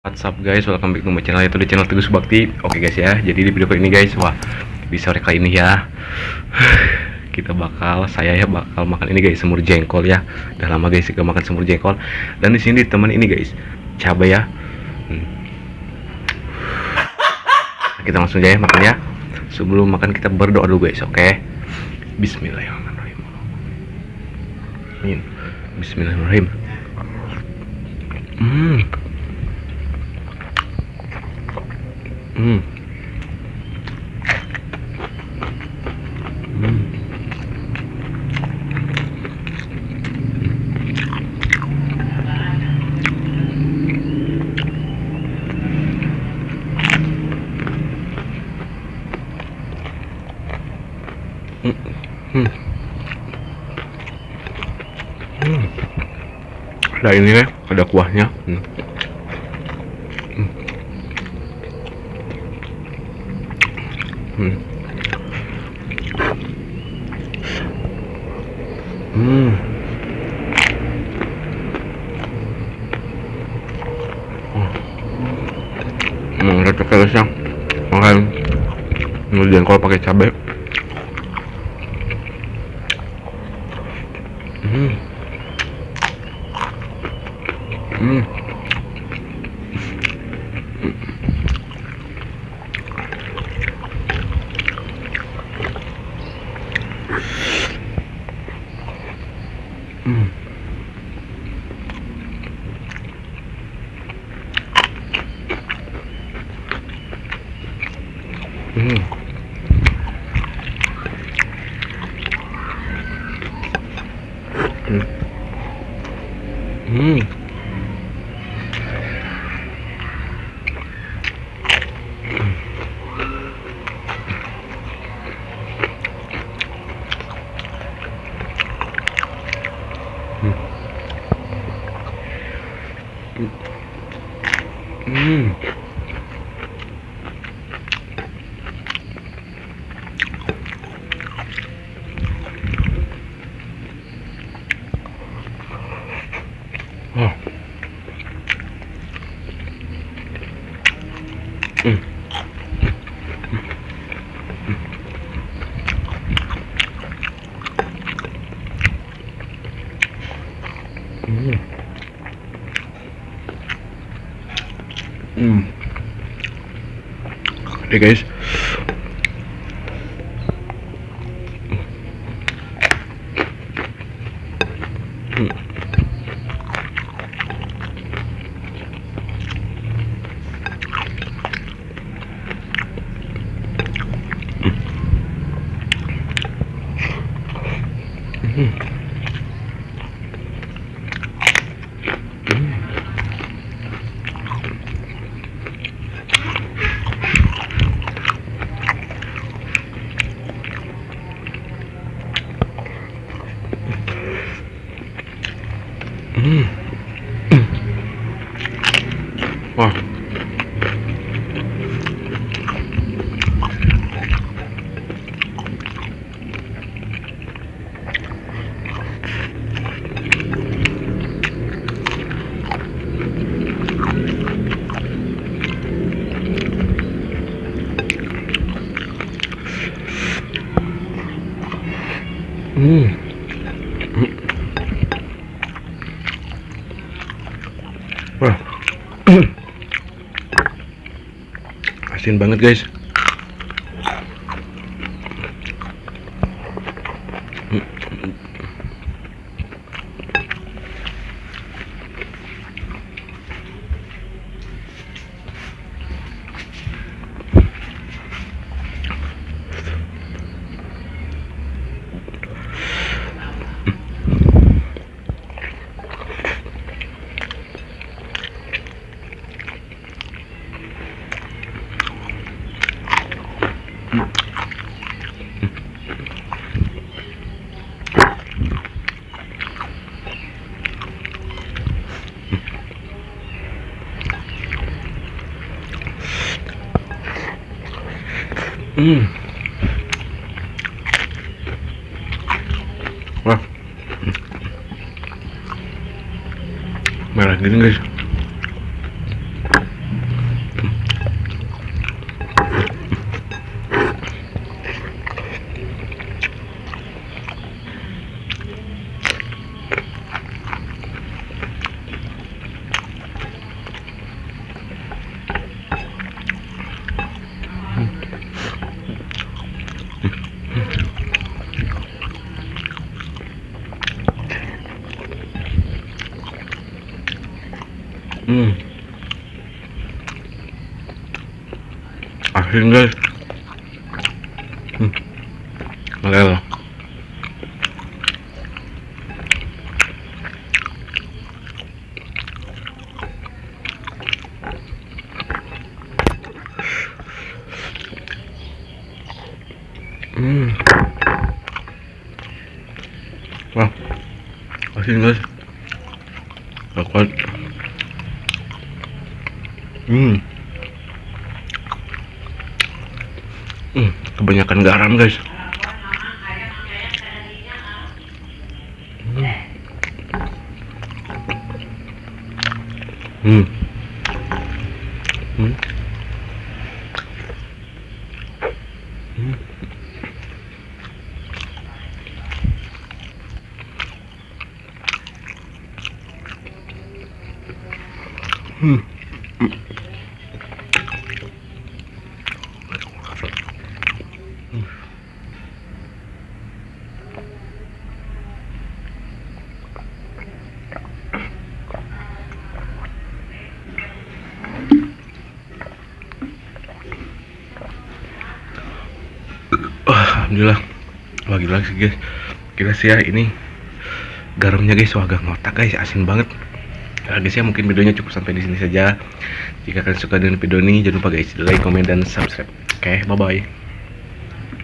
What's up guys, welcome back to my channel, itu di channel Teguh Subakti. Oke guys ya, jadi di video kali ini guys, wah di sore kali ini ya saya bakal makan ini guys, semur jengkol ya. Udah lama guys gak makan semur jengkol. Dan di sini teman ini guys, cabai ya. Kita langsung aja ya makan ya. Sebelum makan kita berdoa dulu guys, oke? Bismillahirrahmanirrahim. Amin. Bismillahirrahmanirrahim. Ada ini ya, ada kuahnya. Cocok guys ya, makan semur jengkol pakai cabai. Oke guys, wah, wah, asin banget guys. Wah, merah gini guys. asin guys. Melel. Wah, asin guys. Gak kuat. Kebanyakan garam guys. Alhamdulillah. Wah gila sih guys. Gila sih ya ini garamnya guys, wah agak ngotak guys, asin banget. Nah, guys ya mungkin videonya cukup sampai di sini saja. Jika kalian suka dengan video ini jangan lupa guys like, komen dan subscribe. Oke, bye bye.